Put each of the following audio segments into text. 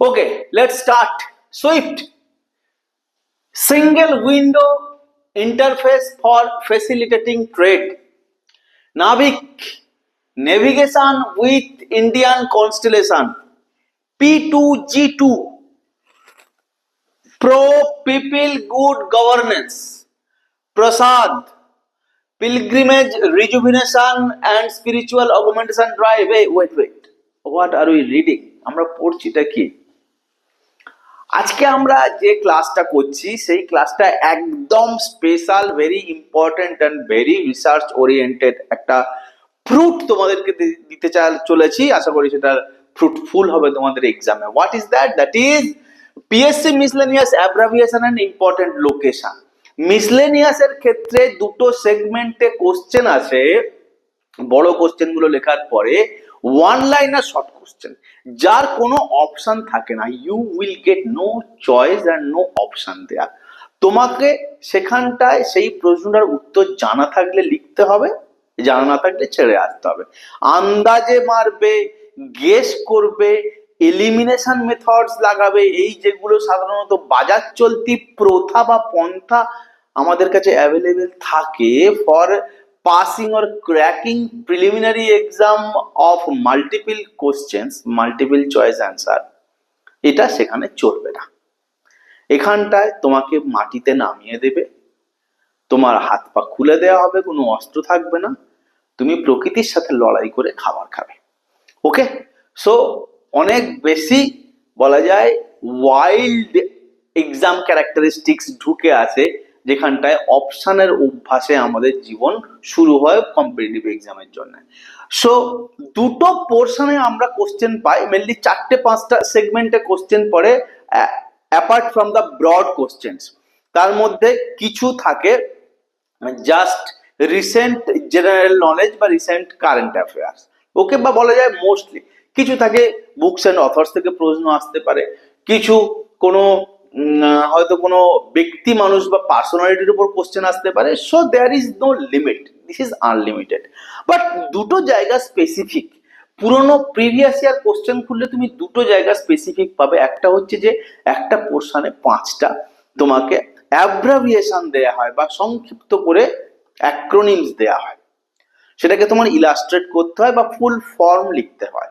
Okay, let's start. Swift, single window interface for facilitating trade. Navik, navigation with Indian constellation. P2G2, pro people good governance. Prasad, pilgrimage rejuvenation and spiritual augmentation drive. Wait. What are we reading? আমরা পড়ছিটা কি? আজকে আমরা যে ক্লাসটা করছি সেই ক্লাসটা একদম special, very important and very research oriented একটা ফ্রুট তোমাদেরকে দিতে চলেছি। আশা করি সেটা ফ্রুটফুল হবে তোমাদের এক্সামে। What is that? That is PSC miscellaneous abbreviation and important location. Miscellaneous এর ক্ষেত্রে দুটো সেগমেন্টে কোশ্চেন আছে। বড় কোশ্চেন গুলো লেখার পরে ওয়ান লাইনার শর্ট কোশ্চেন, যার কোনো অপশন থাকে না। You will get no choice and no option there. তোমাকে সেখানটায় সেই প্রশ্নটার উত্তর জানা থাকলে লিখতে হবে, জানা না থাকলে ছেড়ে আসতে হবে। আন্দাজে মারবে, গেস করবে, এলিমিনেশন মেথডস লাগাবে, এই যেগুলো সাধারণত বাজার চলতি প্রথা বা পন্থা আমাদের কাছে অ্যাভেলেবেল থাকে for passing or cracking preliminary exam of multiple questions, multiple choice answer, এটা সেখানে চলবে না। এখানটায় তোমাকে মাটিতে নামিয়ে দেবে, তোমার হাত পা খুলে দেওয়া হবে, কোনো অস্ত্র থাকবে না, তুমি প্রকৃতির সাথে লড়াই করে খাবার খাবে। ওকে, সো অনেক বেশি বলা যায় ওয়াইল্ড এক্সাম ক্যারেক্টারিস্টিক্স ঢুকে আছে, যেখানটায় অপশনের অভ্যাসে আমাদের জীবন শুরু হয় কম্পিটিটিভ এক্সামের জন্য। সো দুটো পোর্শনে আমরা কোশ্চেন পাই, মেনলি 4-5টা সেগমেন্টে কোশ্চেন পড়ে apart from the broad questions. তার মধ্যে কিছু থাকে জাস্ট রিসেন্ট জেনারেল নলেজ বা রিসেন্ট কারেন্ট অ্যাফেয়ার্স, ওকে, বা বলা যায় মোস্টলি। কিছু থাকে বুকস অ্যান্ড অথর্স থেকে প্রশ্ন আসতে পারে, কিছু কোনো হয়তো কোনো ব্যক্তি মানুষ বা পার্সোনালিটির উপর কোশ্চেন আসতে পারে। So there is no limit, this is unlimited. But দুটো জায়গা স্পেসিফিক, পুরোনো প্রিভিয়াস ইয়ার কোশ্চেন খুললে তুমি দুটো জায়গা স্পেসিফিক পাবে। একটা হচ্ছে যে একটা পোর্শনে 5টা তোমাকে অ্যাব্রাভিয়েশন দেয়া হয় বা সংক্ষিপ্ত করে অ্যাক্রোনিমস দেয়া হয়, সেটাকে তোমার ইলাস্ট্রেট করতে হয় বা ফুল ফর্ম লিখতে হয়।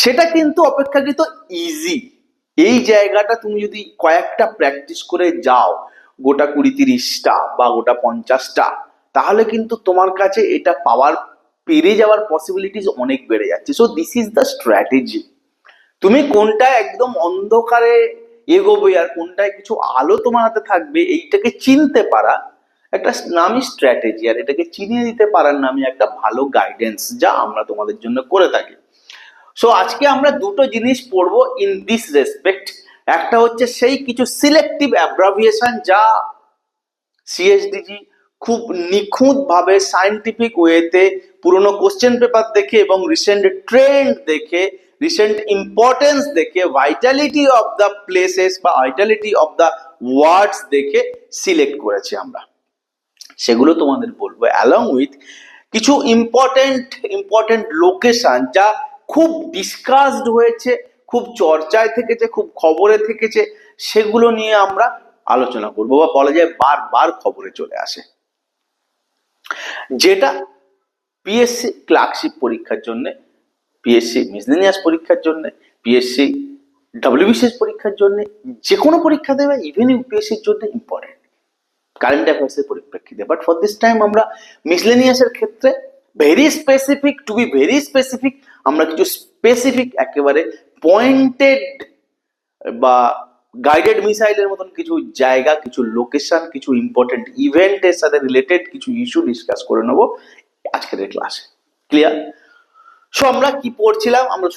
সেটা কিন্তু অপেক্ষাকৃত ইজি। এই জায়গাটা তুমি যদি কয়েকটা প্র্যাকটিস করে যাও, গোটা 20-30টা বা গোটা 50টা, তাহলে কিন্তু তোমার কাছে এটা পাওয়ার, পেরে যাওয়ার পসিবিলিটিস অনেক বেড়ে যাচ্ছে। So this is the strategy. তুমি কোনটা একদম অন্ধকারে এগোবে আর কোনটায় কিছু আলো তোমার হাতে থাকবে, এইটাকে চিনতে পারা একটা নামই স্ট্র্যাটেজি, আর এটাকে চিনিয়ে দিতে পারার নামই একটা ভালো গাইডেন্স, যা আমরা তোমাদের জন্য করে থাকি। সো আজকে আমরা দুটো জিনিস পড়বো ইন দিস রেসপেক্ট। একটা হচ্ছে সেই কিছু সিলেক্টিভ অ্যাব্রাভিয়েশন যা সিএসডিজি খুব নিখুঁত ভাবে সায়েন্টিফিক ওয়েতে পুরনো কোশ্চেন পেপার দেখে এবং রিসেন্ট ট্রেন্ড দেখে, রিসেন্ট ইম্পর্টেন্স দেখে, ভাইটালিটি অফ দ্য প্লেসেস বা ভাইটালিটি অফ দ্য ওয়ার্ডস দেখে সিলেক্ট করেছি আমরা। সেগুলো তোমাদের বলবো, অ্যালং উইথ কিছু ইম্পর্টেন্ট লোকেশন যা খুব ডিসকাসড হয়েছে, খুব চর্চায় থেকেছে, খুব খবরে থেকেছে, সেগুলো নিয়ে আমরা আলোচনা করবো, বা বলা যায় বারবার খবরে চলে আসে। যেটা পিএসসি ক্লার্কশিপ পরীক্ষার জন্য, পিএসসি মিসলেনিয়াস পরীক্ষার জন্য, পিএসসি ডব্লিউবিসিএস পরীক্ষার জন্য, যে কোনো পরীক্ষা দেবে, ইভেন ইউপিএসসির জন্য ইম্পর্টেন্ট কারেন্ট অ্যাফেয়ার্সের পরিপ্রেক্ষিতে। বাট ফর দিস টাইম আমরা মিসলেনিয়াসের ক্ষেত্রে very specific, to be very specific, আমরা কিছু স্পেসিফিক একেবারে পয়েন্টেড বা গাইডেড মিসাইলের মতন কিছু জায়গা, কিছু লোকেশন, কিছু ইম্পর্টেন্ট ইভেন্টের সাথে রিলেটেড কিছু ইস্যু ডিসকাস করে নেবো আজকের এই ক্লাসে। ক্লিয়ার? সো আমরা কি পড়ছিলাম? আমরা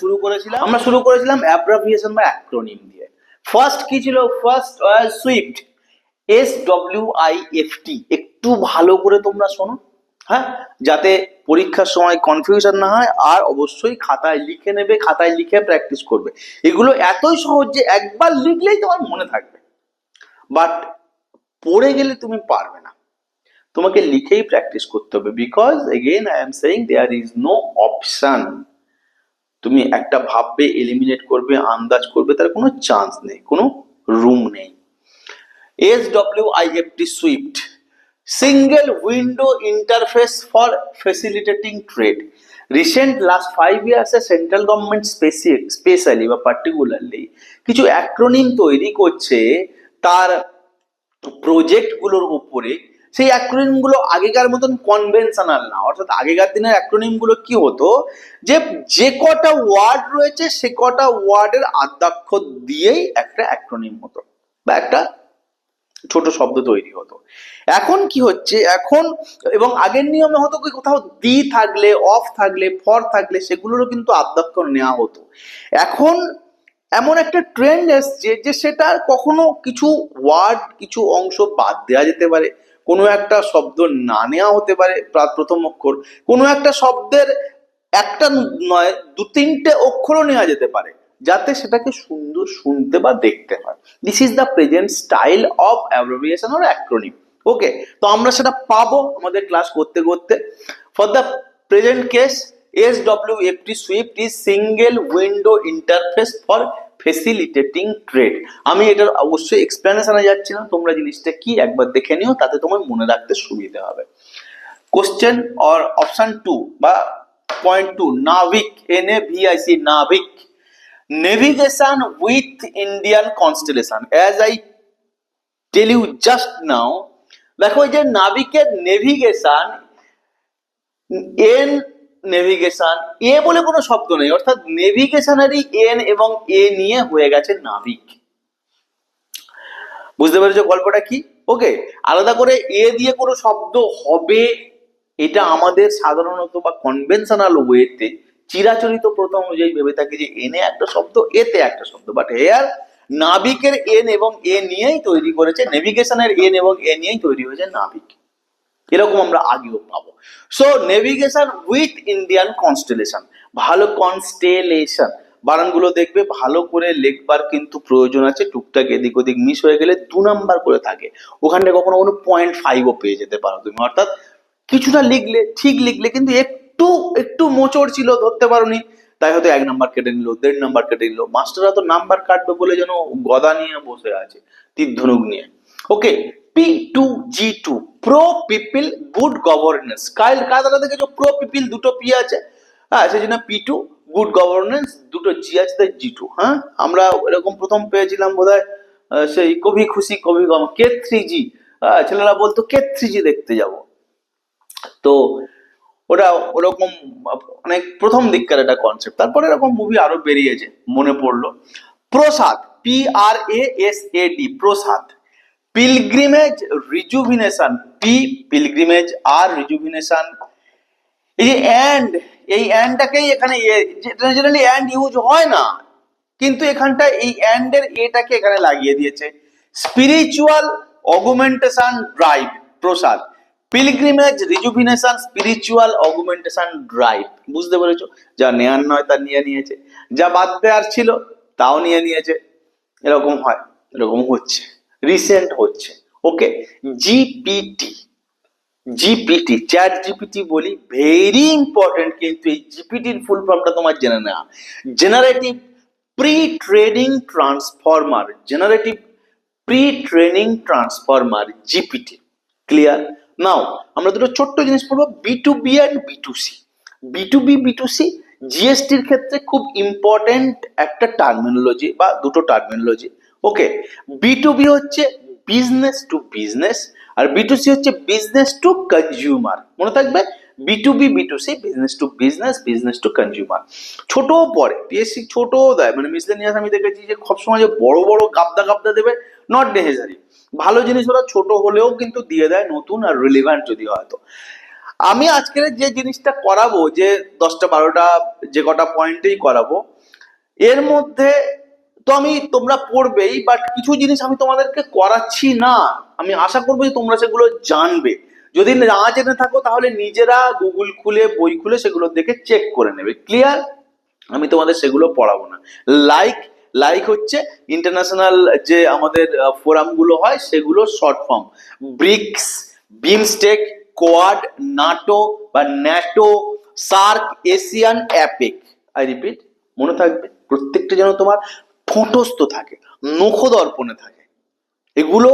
শুরু করেছিলাম অ্যাব্রাভিয়েশন বা অ্যাক্রোনিম দিয়ে। ফার্স্ট কি ছিল? First Swift, SWIFT। একটু ভালো করে তোমরা শোনো, হ্যাঁ, যাতে পরীক্ষার সময় কনফিউশন না হয়। আর অবশ্যই খাতায় লিখে নেবে, খাতায় লিখে প্র্যাকটিস করবে। এগুলো এতই সহজ যে একবার লিখলেই তোমার মনে থাকবে, বাট পড়ে গেলে তুমি পারবে না। তোমাকে লিখেই প্র্যাকটিস করতে হবে, because again I am saying there is no option. তুমি একটা ভাববে, এলিমিনেট করবে, আন্দাজ করবে, তার কোনো চান্স নেই, কোনো রুম নেই। SWIFT SWIFT, single window interface for facilitating trade. Recent last 5 ইয়ার্সে সেন্ট্রাল গভর্নমেন্ট স্পেশালি বা পার্টিকুলারলি কিছু অ্যাক্রোনিম তৈরি করছে তার প্রজেক্ট গুলোর উপরে। সেই অ্যাক্রোনিম গুলো আগেকার মতন কনভেনশনাল না, অর্থাৎ আগেকার দিনের অ্যাক্রোনিম গুলো কি হতো, যে কটা ওয়ার্ড রয়েছে সে কটা ওয়ার্ডের আদ্যাক্ষর দিয়েই একটা অ্যাক্রোনিম হতো বা একটা ছোট শব্দ তৈরি হতো। এখন কি হচ্ছে, এখন এবং আগের নিয়মে হতো কি, কোথাও দি থাকলে, অফ থাকলে, ফর থাকলে সেগুলোরও কিন্তু আদ্যাক্ষর নেওয়া হতো। এখন এমন একটা ট্রেন্ড এসছে যে সেটা কখনো কিছু ওয়ার্ড, কিছু অংশ বাদ দেওয়া যেতে পারে, কোনো একটা শব্দ না নেওয়া হতে পারে প্রথম অক্ষর, কোনো একটা শব্দের একটা নয় 2-3টে অক্ষরও নেওয়া যেতে পারে, যাতে সেটাকে সুন্দর শুনতে বা দেখতে হয়। This is the present style of abbreviation or acronym. Okay, তো আমরা সেটা পাবো আমাদের ক্লাস করতে করতে। For the present case, SWFT SWIFT is single window interface for facilitating trade. আমি এটার অবশ্যই এক্সপ্লেনেশনে যাচ্ছি না, তোমরা জিনিসটা কি একবার দেখে নিও, তাতে তোমার মনে রাখতে সুবিধা হবে। কোশ্চেন অর অপশন 2 বা point 2, Navik, NAVIC, Navik, navigation with Indian constellation. As I tell you just now, দেখো যে নাবিকের নেভিগেশন, এন নেভিগেশন, এ বলে কোনো শব্দ নেই, অর্থাৎ নেভিগেশনারি এন এবং এ নিয়ে হয়ে গেছে নাবিক। বুঝতে পেরেছো গল্পটা কি? ওকে, আলাদা করে এ দিয়ে কোনো শব্দ হবে এটা আমাদের সাধারণত বা কনভেনশনাল ওয়েতে চিরাচরিত প্রথা অনুযায়ী ভেবে থাকি যে এনে একটা শব্দ, এতে একটা শব্দ, বাট হেয়ার নাবিকের এন এবং এ নিয়েই তৈরি করেছে, নেভিগেশনের এন এবং এ নিয়েই তৈরি হয়েছে নাবিক। এরকম আমরা আগেও পাবো। So navigation with Indian constellation, ভালো কনস্টেলেশন বানানগুলো দেখবে ভালো করে লেখবার কিন্তু প্রয়োজন আছে, টুকটাক এদিক ওদিক মিস হয়ে গেলে 2 নাম্বার করে থাকে, ওখানটা কখনো কোনো 0.5ও পেয়ে যেতে পারো তুমি। অর্থাৎ কিছুটা লিখলে, ঠিক লিখলে, কিন্তু একটু একটু মোচড় ছিল, ধরতে পারোনি, তাই হয়তো 1 নাম্বার কেটে নিল, 1.5 নাম্বার কেটে নিল। মাস্টাররা তো নাম্বার কাটবে বলে যেন গদা নিয়ে বসে আছে, তীর ধনুক নিয়ে। Okay, P2G2, pro people good governance. কার দ্বারা দেখেছো প্রো পিপল, দুটো পি আছে, হ্যাঁ, সেই জন্য P2, গুড গভর্নেন্স দুটো জি আছে, তাই G2। হ্যাঁ, আমরা এরকম প্রথম পেয়েছিলাম বোধহয় সেই কবি খুশি কবি গম, K3G। ছেলেরা বলতো K3G দেখতে যাব, তো ওটা ওরকম অনেক প্রথম দিককার একটা কনসেপ্ট। তারপরে এরকম মুভি আরো বেরিয়েছে, মনে পড়লো। প্রসাদ, PRASAD, প্রসাদ। পিলগ্রিমেজ রিজুভিনেশন, পি পিলগ্রিমেজ, আর রিজুভিনেশন। এই যে অ্যান্ড, এই অ্যান্ডটাকেই এখানে জেনারেলি অ্যান্ড ইউজ হয় না, কিন্তু এখানটা এই অ্যান্ড এর এটাকে এখানে লাগিয়ে দিয়েছে। Spiritual augmentation drive, PRASAD. Pilgrimage rejuvenation spiritual augmentation drive. বুঝতে পেরেছো? যা নেয়ার নয় তা নিয়ে নিয়েছে, যা বাদ দেওয়ার ছিল তাও নিয়ে নিয়েছে। এরকম হয়, এরকম হচ্ছে, রিসেন্ট হচ্ছে। ওকে, জিপিটি, চ্যাট জিপিটি বলি, ভেরি ইম্পর্টেন্ট, কিন্তু এই জিপিটির ফুল ফর্মটা তোমার জেনে নেওয়া। Generative pre training transformer, generative pre training transformer, GPT. Clear? Now আমরা দুটো ছোট্ট জিনিস পড়বো, B2B and B2C। B2B B2C জিএসটির ক্ষেত্রে খুব ইম্পর্টেন্ট একটা টার্মিনোলজি বা দুটো টার্মিনোলজি। ওকে, B2B হচ্ছে business to business, R B2C হচ্ছে বিজনেস টু কনজিউমার। মনে থাকবে, B2B B2C, business to business, business to consumer. ছোটও পড়ে, পিএসসি ছোটও দেয়, মানে মিসলেনিয়াস আমি দেখেছি যে সবসময় যে বড় বড় গাবদা গাবদা দেবে, নট নেসেসারি। ভালো জিনিস ওরা ছোট হলেও কিন্তু দিয়ে দেয়, নতুন আর রিলেভেন্ট যদি হয় তো। আমি আজকের যে জিনিসটা করাবো, যে 10টা 12টা যে কটা পয়েন্টেই করাবো, এর মধ্যে তো তোমরা পড়বেই, বাট কিছু জিনিস আমি তোমাদেরকে করাচ্ছি না, আমি আশা করবো যে তোমরা সেগুলো জানবে। যদি না জেনে থাকো তাহলে নিজেরা গুগল খুলে, বই খুলে সেগুলো দেখে চেক করে নেবে। ক্লিয়ার? আমি তোমাদের সেগুলো পড়াবো না। লাইক হচ্ছে ইন্টারন্যাশনাল যে আমাদের ফোরাম গুলো হয় সেগুলো short form, BRICS, BIMSTEC, Quad, NATO বা NATO, SAARC, ASEAN, APEC. I repeat, মনে থাকবে প্রত্যেকটা যেন তোমার ঠোঁটস্থ থাকে, নখদর্পণে থাকে। এগুলো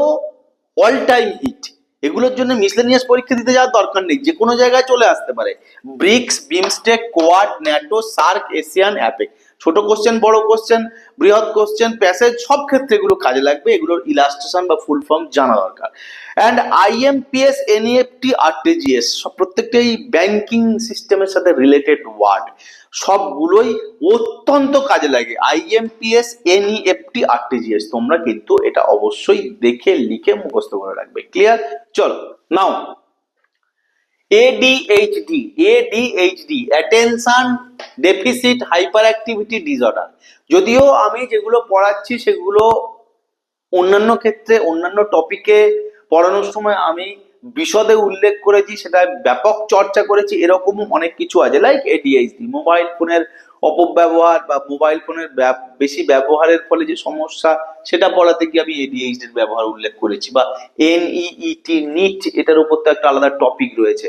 অল টাইম হিট, এগুলোর জন্য মিসলেনিয়াস পরীক্ষা দিতে যাওয়ার দরকার নেই, যে কোনো জায়গায় চলে আসতে পারে। BRICS, BIMSTEC, Quad, NATO, SAARC, ASEAN, APEC, ছোট কোশ্চেন, বড় কোশ্চেন, বৃহৎ কোশ্চেন, প্যাসেজ, সব ক্ষেত্রে এগুলো কাজে লাগবে। এগুলোর ইলাস্ট্রেশন বা ফুল ফর্ম জানা দরকার। অ্যান্ড আইএমপিএস, এনইএফটি, আরটিজিএস, সব প্রত্যেকটাই ব্যাংকিং সিস্টেমের সাথে রিলেটেড ওয়ার্ড, সবগুলোই অত্যন্ত কাজে লাগে। আইএমপিএস, এনইএফটি, আরটিজিএস, তোমরা কিন্তু এটা অবশ্যই দেখে লিখে মুখস্থ করে রাখবে। ক্লিয়ার? চলো নাও ADHD, ADHD, attention deficit hyper activity disorder. যদিও আমি যেগুলো পড়াচ্ছি সেগুলো অন্যান্য ক্ষেত্রে অন্যান্য টপিকে পড়ানোর সময় আমি বিশদে উল্লেখ করেছি, সেটা ব্যাপক চর্চা করেছি, এরকমও অনেক কিছু আছে। লাইক ADHD, মোবাইল ফোনের অপব্যবহার বা মোবাইল ফোনের বেশি ব্যবহারের ফলে যে সমস্যা, সেটা পড়াতে গিয়ে আমি ADHD এর ব্যবহার উল্লেখ করেছি। বা NEET, নিট, এটার উপর তো একটা আলাদা টপিক রয়েছে।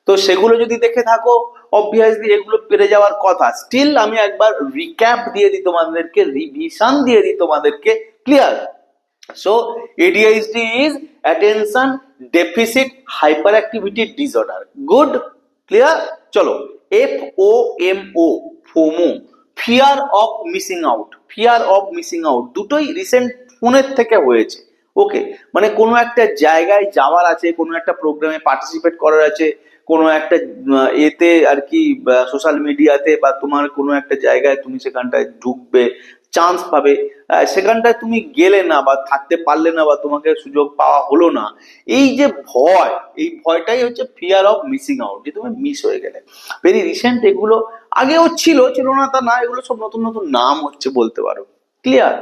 তো সেগুলো যদি দেখে থাকো অবভিয়াসলি এগুলো পেরে যাওয়ার কথা। স্টিল আমি একবার রিক্যাপ দিয়ে দিই তোমাদেরকে, রিভিশন দিয়ে দিই তোমাদেরকে। Clear? So ADHD is attention deficit hyperactivity disorder. Good? Clear? চলো FOMO, FOMO, fear of missing out, fear of missing out, দুটোই রিসেন্ট ফোনের থেকে হয়েছে। ওকে, মানে কোনো একটা জায়গায় যাওয়ার আছে, কোনো একটা প্রোগ্রামে পার্টিসিপেট করার আছে, কোনো একটা এতে আর কি সোশ্যাল মিডিয়াতে, বা তোমার কোনো একটা জায়গায় তুমি সেখানটায় ঢুকবে, চান্স পাবে, সেখানটায় তুমি গেলে না বা থাকতে পারলে না বা তোমাকে সুযোগ পাওয়া হলো না, এই যে ভয়, এই ভয়টাই হচ্ছে ফিয়ার অফ মিসিং আউট, যে তুমি মিস হয়ে গেলে। ভেরি রিসেন্ট এগুলো, আগেও ছিল না তা না, এগুলো সব নতুন নতুন নাম হচ্ছে বলতে পারো। Clear?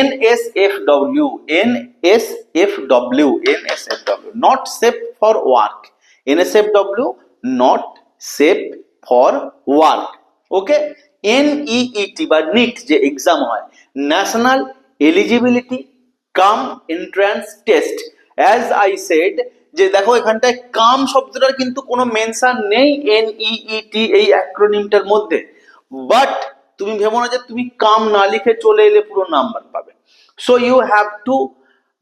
NSFW, NSFW, NSFW, not safe for work, NSFW, not safe for work. Okay, NEET বা নিট যে এক্সাম হয়, national eligibility cum entrance test, as I said, যে দেখো এখানটায় কাম শব্দটার কিন্তু কোনো মেনশন নেই NEET এই অ্যাক্রোনিমটার মধ্যে। বাট তুমি ভেবো না যে তুমি কাম না লিখে চলে এলে পুরো নাম্বার পাবে। So you have to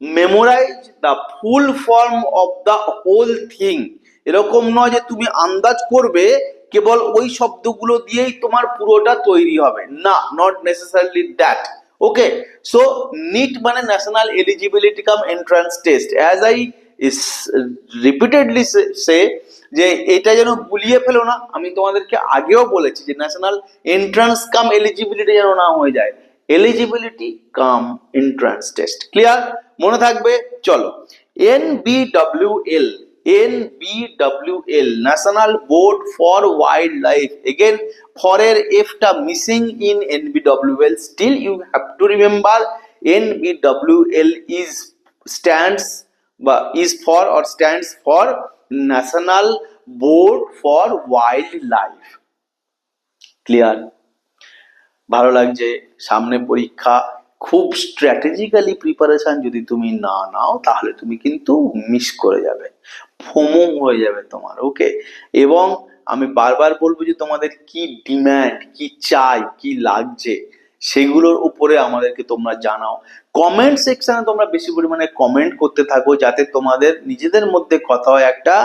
memorise the full form of the whole thing. এরকম নয় যে তুমি আন্দাজ করবে কেবল ওই শব্দগুলো দিয়েই তোমার পুরোটা তৈরি হবে, না, not necessarily that. Okay, so NEET মানে national eligibility cum entrance test, as I repeatedly say, যে এটা যেন গুলিয়ে ফেলো না। আমি তোমাদেরকে আগেও বলেছি যে ন্যাশনাল এন্ট্রান্স কাম এলিজিবিলিটি যেন না হয়ে যায়, eligibility cum entrance test. Clear? মনে থাকবে। চলো NBWL, NBWL, national board for wildlife. Again ফরের এফটা missing in NBWL, still you have to remember NBWL is stands বা is for or stands for national board for wildlife. Clear? ভালো লাগছে? সামনে পরীক্ষা, খুব স্ট্র্যাটেজিক্যালি প্রিপারেশন যদি তুমি না নাও তাহলে তুমি কিন্তু মিস করে যাবে, ফোমো হয়ে যাবে তোমার। ওকে, এবং আমি বারবার বলবো যে তোমাদের কি ডিম্যান্ড, কি চাই, কি লাগছে, সেগুলোর উপরে আমাদেরকে তোমরা জানাও। কমেন্ট সেকশনে তোমরা বেশি পরিমাণে কমেন্ট করতে থাকো, যাতে তোমাদের নিজেদের মধ্যে কথা হয়, একটা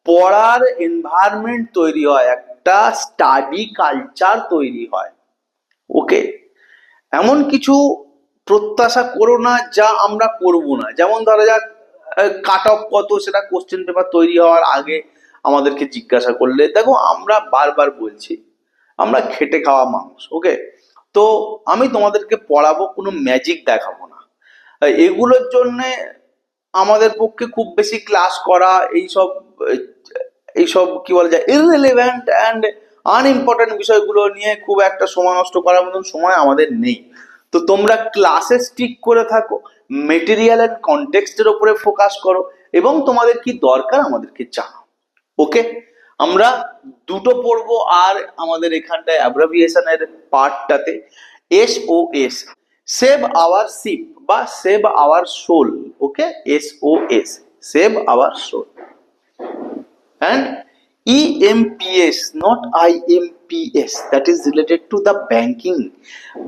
পড়ার এনভায়রনমেন্ট তৈরি হয়, একটা স্টাডি কালচার তৈরি হয়। ওকে, এমন কিছু প্রত্যাশা করো না যা আমরা করবো না। যেমন ধরা যাক কাট অফ কত, সেটা কোশ্চেন পেপার তৈরি হওয়ার আগে আমাদেরকে জিজ্ঞাসা করলে, দেখো আমরা বারবার বলছি আমরা খেটে খাওয়া মানুষ। ওকে, তো আমি তোমাদেরকে পড়াবো, কোনো ম্যাজিক দেখাবো না। এগুলোর জন্য আমাদের পক্ষে খুব বেশি ক্লাস করা, এইসব কি বলা যায়, ইররিলেভেন্ট অ্যান্ড আনইম্পর্টেন্ট বিষয়গুলো নিয়ে খুব একটা সময় নষ্ট করার মতন সময় আমাদের নেই। তো তোমরা ক্লাসে স্টিক করে থাকো, মেটেরিয়াল এন্ড কনটেক্সটের উপরে ফোকাস করো, এবং তোমাদের কি দরকার আমাদেরকে জানাও। ওকে, আমরা দুটো পড়বো, আর আমাদের এখানটায় অ্যাব্রিভিয়েশনের পার্টটাতে SOS, সেভ আওয়ার শিপ বা save our soul. Okay, SOS, save our soul, and EMPS, not IMPS. That is related to the banking.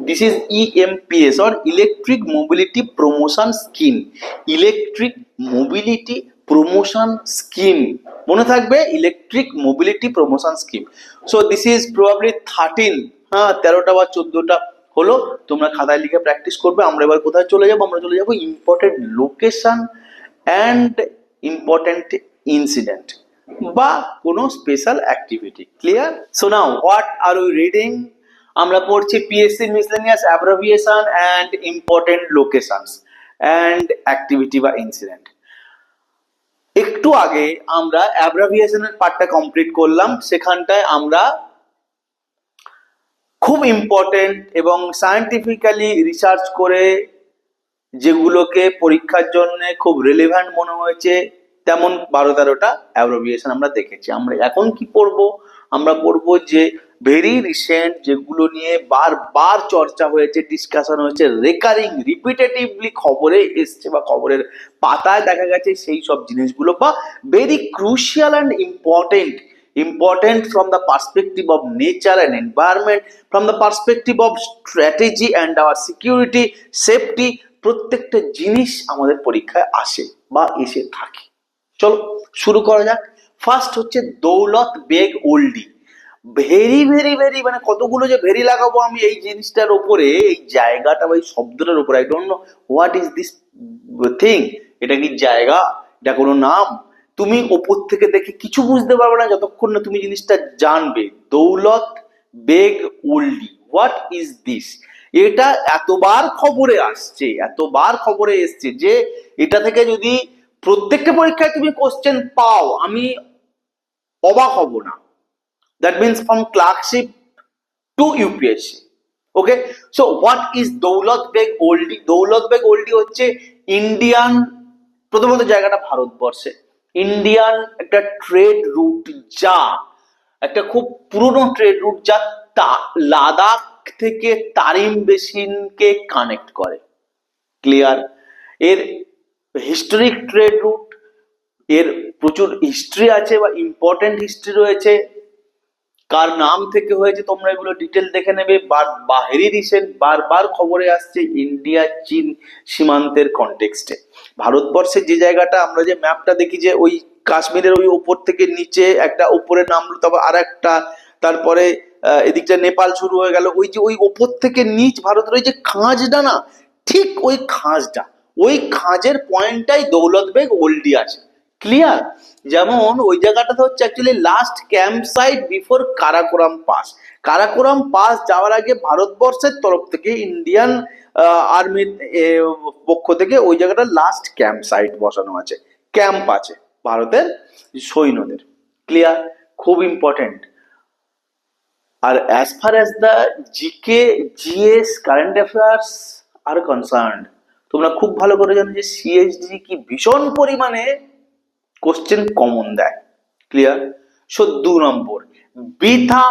This is EMPS or Electric Mobility Promotion Scheme. Electric Mobility Promotion Scheme. মনে থাকবে electric mobility promotion scheme. So this is probably 13, হ্যাঁ 13টা বা 14টা হলো। তোমরা খাতায় লিখে practice করবে। আমরা এবার কোথায় চলে যাব? আমরা চলে যাব important location and important incident বা কোনো special activity. Clear? So now what are we reading? আমরা পড়ছি PSC miscellaneous abbreviation and important locations and activity বা ইনসিডেন্ট। একটু আগে আমরা অ্যাব্রিভিয়েশনের পার্টটা কমপ্লিট করলাম। সেখানটায় আমরা খুব ইম্পর্টেন্ট এবং সায়েন্টিফিক্যালি রিসার্চ করে যেগুলোকে পরীক্ষার জন্য খুব রিলেভেন্ট মনে হয়েছে তেমন 12-13টা অ্যাব্রিভিয়েশন আমরা দেখেছি। আমরা এখন কি পড়বো? আমরা পড়বো যে ভেরি রিসেন্ট যেগুলো নিয়ে বারবার চর্চা হয়েছে, ডিসকাশন হয়েছে, রেকারিং রিপিটেটিভলি খবরে এসছে বা খবরের পাতায় দেখা গেছে, সেই সব জিনিসগুলো বা very crucial and important from the perspective of nature and environment, from the perspective of strategy and our security, safety, প্রত্যেকটা জিনিস আমাদের পরীক্ষায় আসে বা এসে থাকে। চলো শুরু করা যাক। ফার্স্ট হচ্ছে দৌলত Beg oldie. Very very very মানে কতগুলো যে ভেরি লাগাবো আমি এই জিনিসটার ওপরে, এই জায়গাটা বা এই শব্দটার উপরে। I don't know what is this thing. এটা কি জায়গা? এটা কোনো নাম? তুমি ওপর থেকে দেখে কিছু বুঝতে পারবে না যতক্ষণ না তুমি জিনিসটা জানবে। দৌলত Beg oldie, what is this? এটা এতবার খবরে এসছে যে এটা থেকে যদি প্রত্যেকটা পরীক্ষায় তুমি কোশ্চেন পাও আমি অবাক হব না। That means from clerkship to UPSC. Okay, so what is Daulat Beg Oldi? Daulat Beg Oldi হচ্ছে ইন্ডিয়ান, প্রথমত জায়গাটা ভারতবর্ষে, ইন্ডিয়ান একটা ট্রেড রুট, যা একটা খুব পুরনো ট্রেড রুট, যা লাদাখ থেকে তারিম বেসিনকে কানেক্ট করে। ক্লিয়ার? এর হিস্টোরিক ট্রেড রুট, এর প্রচুর হিস্ট্রি আছে বা ইম্পর্টেন্ট হিস্ট্রি রয়েছে। কার নাম থেকে হয়েছে তোমরা এগুলো ডিটেল দেখে নেবে। বাহিরি রিসেন্ট বারবার খবরে আসছে ইন্ডিয়া চীন সীমান্তের কনটেক্সটে। ভারতবর্ষের যে জায়গাটা আমরা যে ম্যাপটা দেখি যে ওই কাশ্মীরের ওই উপর থেকে নিচে একটা উপরে নামলো, তারপর আর একটা, তারপরে এদিকটা নেপাল শুরু হয়ে গেল, ওই যে ওই ওপর থেকে নিচ ভারতের ওই যে খাঁজটা না, ঠিক ওই খাঁজটা, ওই খাঁজের পয়েন্টটাই দৌলত বেগ ওল্ডি আছে। ক্লিয়ার? যেমন ওই জায়গাটাতে হচ্ছে actually last camp site before Karakoram pass. Karakoram pass যাওয়ার আগে ভারতবর্ষের তরফ থেকে ইন্ডিয়ান আর্মির পক্ষ থেকে ওই জায়গাটা লাস্ট ক্যাম্প সাইট বসানো আছে, ক্যাম্প আছে ভারতের সৈন্যদের। ক্লিয়ার? খুব ইম্পর্টেন্ট। আর as far as the GK GS current affairs are concerned, তোমরা খুব ভালো করে জানো যে সিএসডি কি ভীষণ পরিমাণে কোশ্চেন কমন দেয়। ক্লিয়ার? সো 2 নম্বর বিথা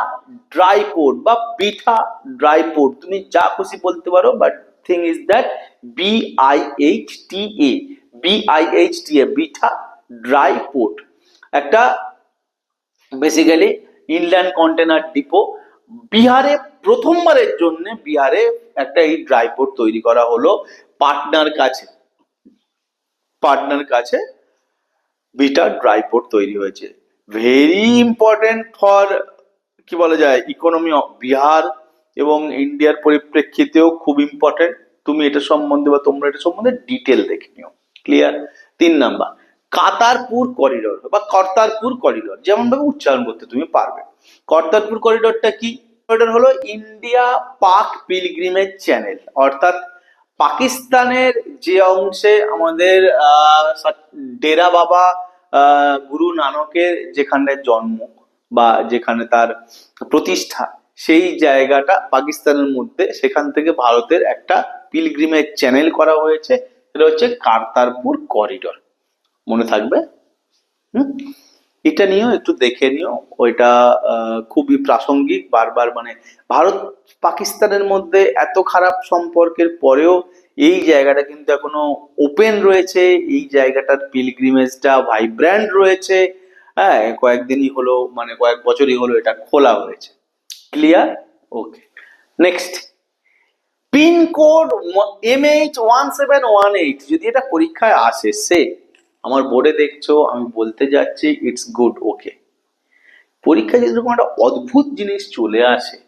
ড্রাই পোর্ট বা বিথা ড্রাই পোর্ট, তুমি যা খুশি বলতে পারো, but thing is that BIHTA Bihta dry port একটা বেসিক্যালি ইনল্যান্ড কন্টেনার ডিপো। বিহারে প্রথমবারের জন্য বিহারে একটা এই ড্রাই পোর্ট তৈরি করা হলো পাটনার কাছে বিটা ড্রাই পোর্ট তৈরি হয়েছে। ভেরি ইম্পর্টেন্ট ফর কি বলা যায় ইকোনমি অফ বিহার এবং ইন্ডিয়ার পরিপ্রেক্ষিতেও খুব ইম্পর্টেন্ট। তুমি এটা সম্বন্ধে বা তোমরা এটা সম্বন্ধে ডিটেল দেখে নিও। ক্লিয়ার? 3 নাম্বার কাতারপুর করিডোর বা কর্তারপুর করিডোর, যেমন ভাবে উচ্চারণ করতে তুমি পারবে। কর্তারপুর করিডোরটা কি? করিডোর হলো ইন্ডিয়া পাক পিলগ্রিমেজ চ্যানেল, অর্থাৎ পাকিস্তানের যে অংশে আমাদের ডেরা বাবা গুরু নানকের যেখানে জন্ম বা যেখানে তার প্রতিষ্ঠা, সেই জায়গাটা পাকিস্তানের মধ্যে, সেখান থেকে ভারতের একটা পিলগ্রিমেজ চ্যানেল করা হয়েছে, সেটা হচ্ছে কারতারপুর করিডোর। মনে থাকবে? এটা নিয়েও একটু দেখে নিও, ওইটা খুবই প্রাসঙ্গিক। বারবার মানে ভারত পাকিস্তানের মধ্যে এত খারাপ সম্পর্কের পরেও এই জায়গাটা কিন্তু এখনো ওপেন রয়েছে, এই জায়গাটার পিলগ্রিমেজটা ভাইব্র্যান্ট রয়েছে। হ্যাঁ, কয়েকদিনই হলো, মানে কয়েক বছরই হলো এটা খোলা হয়েছে। Clear? Okay, next. Pin code MH1718, যদি এটা পরীক্ষায় আসে, সে আমার বোর্ডে দেখছো আমি বলতে যাচ্ছি ইটস গুড। ওকে, পরীক্ষায় যদি এরকম একটা অদ্ভুত জিনিস চলে আসে,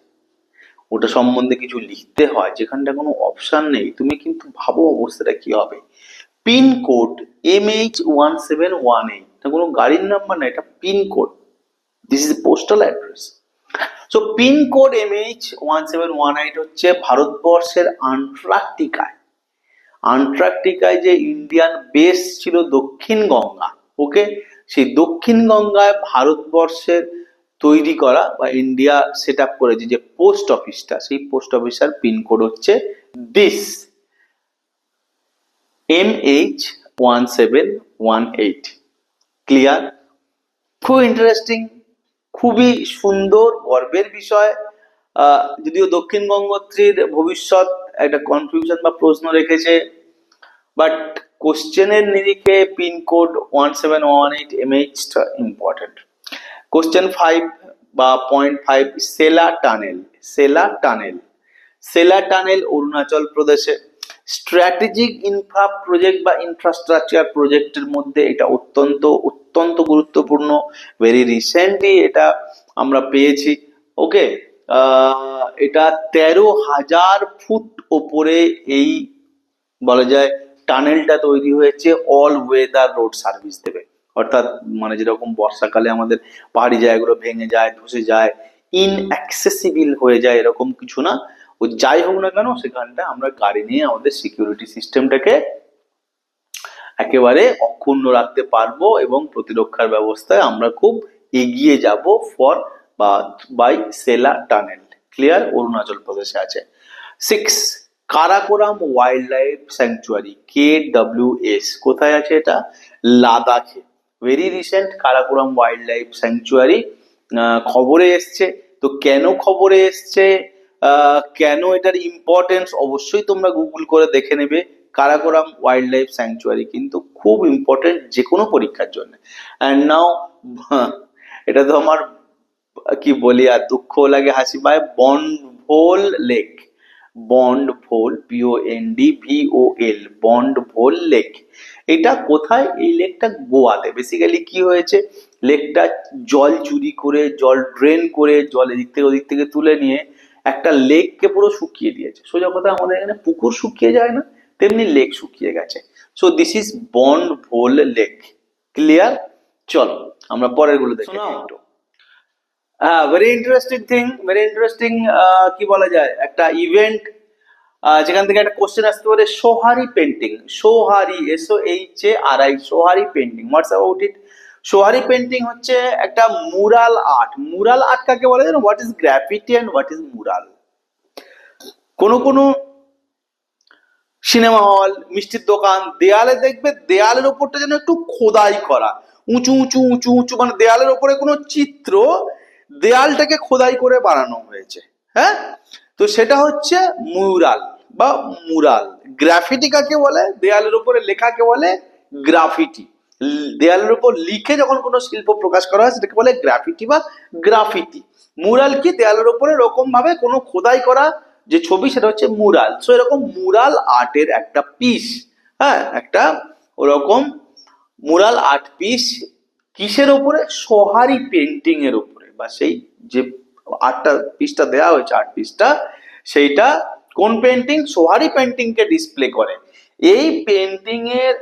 ওটা সম্বন্ধে কিছু লিখতে হয় যেখানটা কোনো অপশন নেই, তুমি কিন্তু ভাবো অবস্থাটা কি হবে। পিনকোড MH1718, এটা কোনো গাড়ির নাম্বার না, এটা pin code, this is postal address. So pin code MH1718 হচ্ছে ভারতবর্ষের আন্টার্কটিকায়, আন্টার্কটিকায় যে ইন্ডিয়ান বেস ছিল দক্ষিণ গঙ্গা, ওকে, সেই দক্ষিণ গঙ্গায় ভারতবর্ষের তৈরি করা বা ইন্ডিয়া সেট আপ করেছে যে পোস্ট অফিসটা, সেই পোস্ট অফিসার পিনকোড হচ্ছে দিস MH1718। ক্লিয়ার? খুব ইন্টারেস্টিং, খুবই সুন্দর, গর্বের বিষয়। যদিও দক্ষিণ গঙ্গোত্রীর ভবিষ্যৎ একটা কনফিউশন বা প্রশ্ন রেখেছে, বাট কোশ্চেনের নিরিখে পিনকোড 1718 টা ইম্পর্টেন্ট। কোশ্চেন 5 বা .5, সেলা টানেল। সেলা টানেল, সেলা টানেল অরুণাচল প্রদেশে স্ট্র্যাটেজিক ইনফ্রা প্রজেক্ট বা ইনফ্রাস্ট্রাকচার প্রজেক্টের মধ্যে এটা অত্যন্ত অত্যন্ত গুরুত্বপূর্ণ। ভেরি রিসেন্টলি এটা আমরা পেয়েছি। ওকে, এটা 13,000 ফুট ওপরে এই বলা যায় টানেলটা তৈরি হয়েছে, অল ওয়েদার রোড সার্ভিস দেবে। অর্থাৎ মানে যেরকম বর্ষাকালে আমাদের পাহাড়ি জায়গাগুলো ভেঙে যায়, ধসে যায়, ইনঅ্যাক্সেসিবল হয়ে যায়, এরকম কিছু না। ও যাই হোক না কেন, সেখানটা আমরা গাড়ি নিয়ে আমাদের সিকিউরিটি সিস্টেমটাকে একেবারে অক্ষুণ্ণ রাখতে পারবো এবং প্রতিরক্ষার ব্যবস্থায় আমরা খুব এগিয়ে যাব ফর বা by Sela tunnel. Clear? Arunachal প্রদেশে আছে। 6, Karakoram wildlife sanctuary, KWS, কোথায় আছে এটা? লাদাখে। Very recent Karakoram wildlife sanctuary খবরে এসছে। তো কেন খবরে এসছে, কেন এটার ইম্পর্টেন্স, অবশ্যই তোমরা গুগল করে দেখে নেবে। কারাকোরাম ওয়াইল্ড লাইফ স্যাংচুয়ারি কিন্তু খুব ইম্পর্টেন্ট যে কোনো পরীক্ষার জন্য। অ্যান্ড নাও এটা তো আমার কি বলি আর দুঃখ লাগে, হাসি পায়, বন্ডভোল লেক, বন্ডভোল, BONDVOL, বন্ডভোল লেক। এটা কোথায়? এই লেকটা গোয়াতে। বেসিক্যালি কি হয়েছে, লেকটা জল চুরি করে, জল ড্রেন করে, জল এদিক থেকে ওদিক থেকে তুলে নিয়ে একটা লেককে পুরো শুকিয়ে দিয়েছে। সোজা কথা, আমাদের এখানে পুকুর শুকিয়ে যায় না, তেমনি লেক শুকিয়ে গেছে। সো দিস ইজ বন্ডভোল লেক। ক্লিয়ার? চলো আমরা পরের গুলো দেখে নিই একটু। হ্যাঁ, very interesting thing, very interesting, কি বলা যায়, একটা ইভেন্ট যেখান থেকে একটা কোশ্চেন আসতে পারে। Sohrai painting, Sohrai, SOHARI, Sohrai painting, what's about it? Sohrai painting হচ্ছে একটা মুরাল আর্ট। মুরাল আর্ট কাকে বলে জানো? What is graffiti and what is mural? কোনো কোনো সিনেমা হল, মিষ্টির দোকান, দেয়ালে দেখবে দেয়ালের ওপরটা যেন একটু খোদাই করা, উঁচু উঁচু উঁচু উঁচু, মানে দেয়ালের ওপরে কোনো চিত্র, দেয়ালটাকে খোদাই করে বানানো হয়েছে। হ্যাঁ, তো সেটা হচ্ছে মুরাল বা মুরাল। গ্রাফিটি কাকে বলে? দেয়ালের উপরে লেখাকে বলে গ্রাফিটি। দেয়ালের উপর লিখে যখন কোনো শিল্প প্রকাশ করা হয় সেটাকে বলে গ্রাফিটি বা গ্রাফিটি। মুরাল কি? দেয়ালের উপরে এরকম ভাবে কোনো খোদাই করা যে ছবি, সেটা হচ্ছে মুরাল। সো এরকম মুরাল আর্টের একটা পিস, হ্যাঁ, একটা ওরকম মুরাল আর্ট পিস কিসের উপরে? সোহারি পেন্টিং এর উপরে, বা সেই যে আর্টটা পিসটা দেওয়া হয়েছে, আর্ট পিসটা, সেইটা কোন পেন্টিং? সোহারি পেন্টিং কে ডিসপ্লে করে। এই পেন্টিং এর,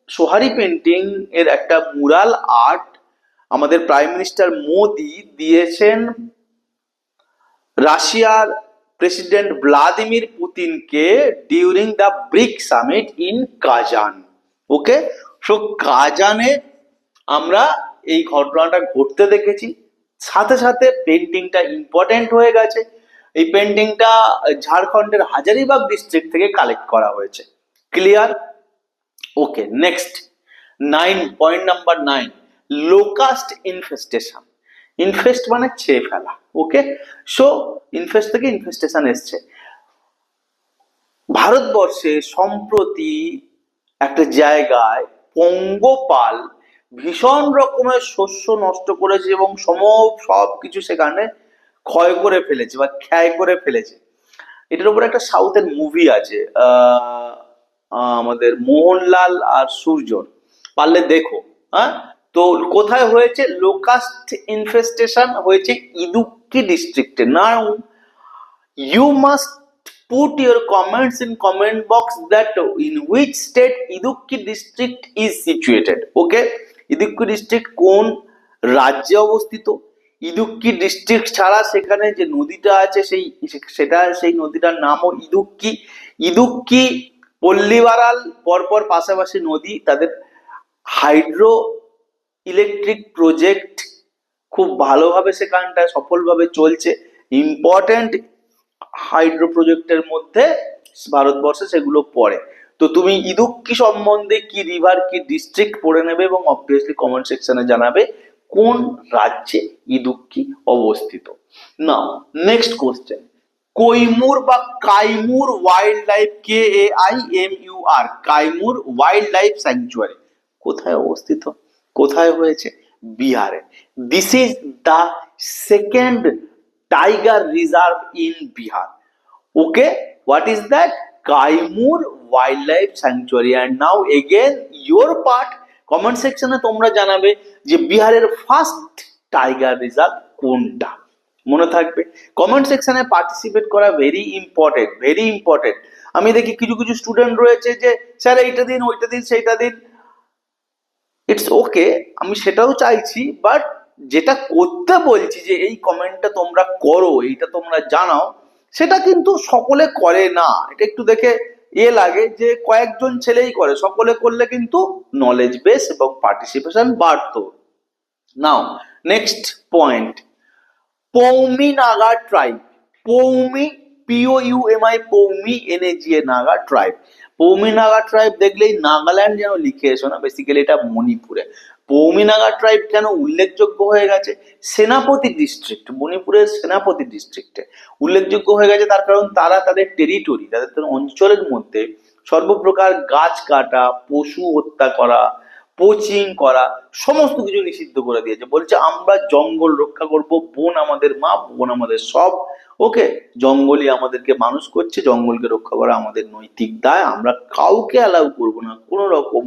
সোহারি পেন্টিং এর একটা মুরাল আর্ট আমাদের প্রাইম মিনিস্টার মোদি দিয়েছেন রাশিয়ার প্রেসিডেন্ট ভ্লাদিমির পুতিনকে during the BRIC summit in Kazan. Okay, so কাজানে আমরা এই ঘটনাটা ঘটতে দেখেছি, সাথে সাথে পেন্টিংটা ইম্পর্টেন্ট হয়ে গেছে। এই পেন্টিংটা ঝাড়খণ্ডের হাজারিবাগ ডিস্ট্রিক্ট থেকে কালেক্ট করা হয়েছে। Clear? Okay, next 9, point number 9, locust infestation. Infest মানে ছেয়ে ফেলা। ওকে, সো ইনফেস্ট থেকে ইনফেস্টেশন এসছে। ভারতবর্ষে সম্প্রতি একটা জায়গায় পঙ্গপাল ভীষণ রকমের শস্য নষ্ট করেছে এবং সব কিছু সেখানে ক্ষয় করে ফেলেছে বা ক্ষয় করে ফেলেছে। এটার উপর একটা সাউথের মুভি আছে, আমাদের মোহনলাল আর সূর্যর, পারলে দেখো। হ্যাঁ, তো কোথায় হয়েছে? লোকাস্ট ইনফেস্টেশন হয়েছে ইদুক্কি ডিস্ট্রিক্টে। নাও you must put your comments in comment box that in which state Idukki district is situated. Okay, Idukki district কোন রাজ্যে অবস্থিত? ইদুক্কি ডিস্ট্রিক্ট ছাড়া সেখানে যে নদীটা আছে সেই নদীটার নামও ইদুক্কি। ইদুক্কি পল্লীবারাল পরপর পাশাপাশি নদী, তাদের হাইড্রো ইলেকট্রিক প্রজেক্ট খুব ভালোভাবে সেখানটায় সফলভাবে চলছে। ইম্পর্টেন্ট হাইড্রো প্রজেক্টের মধ্যে ভারতবর্ষে সেগুলো পড়ে। তো তুমি ইদুক্কি সম্বন্ধে কি রিভার কি ডিস্ট্রিক্ট পড়ে নেবে এবং অবভিয়াসলি কমেন্ট সেকশনে জানাবে কোন রাজ্যে ইদুক্কি অবস্থিত। নাও নেক্সট কোশ্চেন, কৈমুর বা Kaimur wild life, KAIMUR, Kaimur wild life sanctuary কোথায় অবস্থিত? কোথায় হয়েছে? বিহারে। This is the second tiger reserve in Bihar. Okay, what is that? Kaimur wild life sanctuary. And now again your part, comment সেকশনে তোমরা জানাবে যে বিহারের ফার্স্ট টাইগার রিজার্ভ কোনটা। মনে থাকবে, কমেন্ট সেকশনে পার্টিসিপেট করা ভেরি ইম্পর্টেন্ট, ভেরি ইম্পর্টেন্ট। আমি দেখি কিছু কিছু স্টুডেন্ট রয়েছে যে স্যার এইটা দিন, ওইটা দিন, সেইটা দিন। ইটস ওকে, আমি সেটাও চাইছি, বাট যেটা করতে বলছি যে এই কমেন্টটা তোমরা করো, এইটা তোমরা জানাও, সেটা কিন্তু সকলে করে না। এটা একটু দেখে লাগে যে কয়েকজন ছেলেই করে, সকলে করলে কিন্তু নলেজ বেস এবং পার্টিসিপেশন বাড়তো। Now next point, Poumai Naga tribe. Poumai, POUMI, Poumai NAGA, Naga tribe. Poumai Naga tribe দেখলেই নাগাল্যান্ড যেন লিখে এসো না, বেসিক্যালি এটা মণিপুরে। পৌমি নাগা ট্রাইব কেন উল্লেখযোগ্য হয়ে গেছে? সেনাপতি ডিস্ট্রিক্ট, মণিপুরের সেনাপতি ডিস্ট্রিক্টে উল্লেখযোগ্য হয়ে গেছে, তার কারণ তারা তাদের টেরিটরি, তাদের অঞ্চলের মধ্যে সর্বপ্রকার গাছ কাটা, পশু হত্যা করা, পোচিং করা সমস্ত কিছু নিষিদ্ধ করে দিয়েছে। বলছে আমরা জঙ্গল রক্ষা করব, বন আমাদের মা, বন আমাদের সব। ওকে, জঙ্গলই আমাদেরকে মানুষ করছে, জঙ্গলকে রক্ষা করা আমাদের নৈতিক দায়। আমরা কাউকে অ্যালাউ করবো না কোনো রকম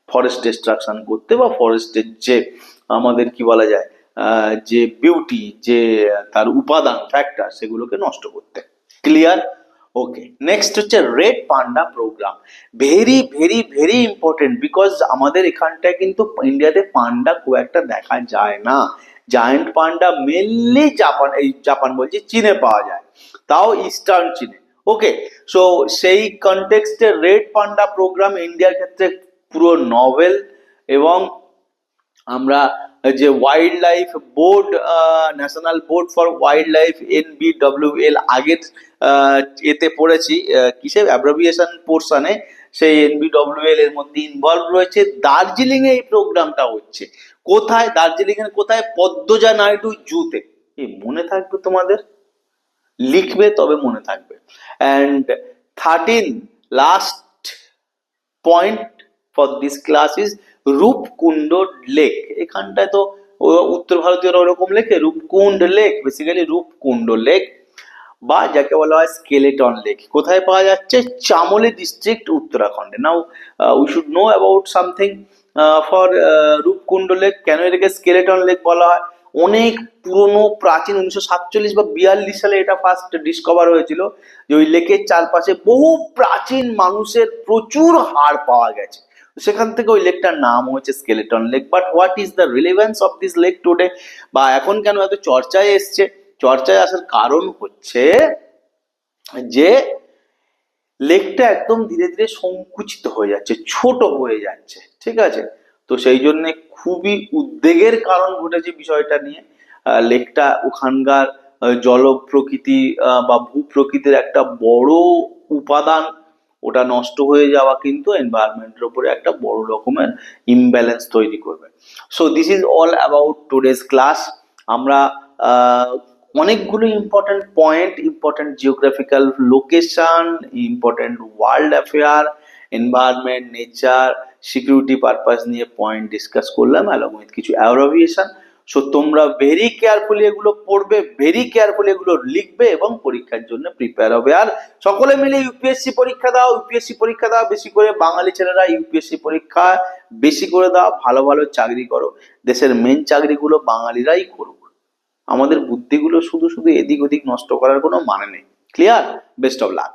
ফরেস্ট ডিস্ট্রাকশন করতে বা ফরেস্টের যে আমাদের কি বলা যায় যে বিউটি, যে তার উপাদান ফ্যাক্টর, সেগুলোকে নষ্ট করতে। ক্লিয়ার? ওকে, নেক্সট হচ্ছে red panda programme. Very very very important, because আমাদের এখানটায় কিন্তু ইন্ডিয়াতে পান্ডা খুব একটা দেখা যায় না। জায়ান্ট পান্ডা মেনলি জাপান বলছি চীনে পাওয়া যায়, তাও ইস্টার্ন চীনে। ওকে, সো সেই কনটেক্সটে রেড পান্ডা প্রোগ্রাম ইন্ডিয়ার ক্ষেত্রে পুরো নভেল। এবং আমরা যে wild life board, national board for wild life, NBWL, আগের এতে পড়েছি, কিসে অ্যাব্রিভিয়েশন পোর্শনে, সেই NBWL এর মধ্যে ইনভলভ রয়েছে। দার্জিলিং এ এই প্রোগ্রামটা হচ্ছে। কোথায়? দার্জিলিং এর কোথায়? পদ্মজা নাইডু জুতে। মনে থাকবে তোমাদের, লিখবে তবে মনে থাকবে। And 13 last point for this class is Roopkund lake. এখানটায় তো উত্তর ভারতীয়রা ওরকম লেখে Roopkund lake, basically Roopkund lake বা যাকে বলা হয় স্কেলেটন লেক। কোথায় পাওয়া যাচ্ছে? চামোলি ডিস্ট্রিক্ট, উত্তরাখণ্ডে। Now we should know about something for Roopkund lake. কেন এটাকে স্কেলেটন লেক বলা হয়? অনেক পুরনো প্রাচীন 1947 বা 42 সালে এটা ফার্স্ট ডিসকভার হয়েছিল, যে ওই লেকের চারপাশে বহু প্রাচীন মানুষের প্রচুর হাড় পাওয়া গেছে। সেখান থেকে ওই লেকটার নাম হয়েছে skeleton lake. But what is the relevance of this lake today, বা এখন কেন এত চর্চায় এসছে? চর্চায় আসার কারণ হচ্ছে যে লেকটা একদম ধীরে ধীরে সংকুচিত হয়ে যাচ্ছে, ছোট হয়ে যাচ্ছে। ঠিক আছে, তো সেই জন্য খুবই উদ্বেগের কারণ ঘটেছে বিষয়টা নিয়ে। লেকটা ওখানকার জল প্রকৃতি বা ভূ প্রকৃতির একটা বড় উপাদান, ওটা নষ্ট হয়ে যাওয়া কিন্তু এনভায়রনমেন্টের উপরে একটা বড় রকমের ইমব্যালেন্স তৈরি করবে। So this is all about today's class. আমরা অনেকগুলো important point, important geographical location, important world affair, environment, nature, security purpose নিয়ে পয়েন্ট ডিসকাস করলাম অ্যালং উইথ কিছু অ্যাব্রিভিয়েশন। সো তোমরা ভেরি কেয়ারফুলি এগুলো পড়বে, ভেরি কেয়ারফুলি এগুলো লিখবে এবং পরীক্ষার জন্য প্রিপেয়ার হবে। আর সকলে মিলে ইউপিএসসি পরীক্ষা দাও, ইউপিএসসি পরীক্ষা দাও, বেশি করে বাঙালি ছেলেরা ইউপিএসসি পরীক্ষা বেশি করে দাও, ভালো ভালো চাকরি করো। দেশের মেন চাকরিগুলো বাঙালিরাই করুক, আমাদের বুদ্ধিগুলো শুধু শুধু এদিক ওদিক নষ্ট করার কোনো মানে নেই। ক্লিয়ার? Best of luck.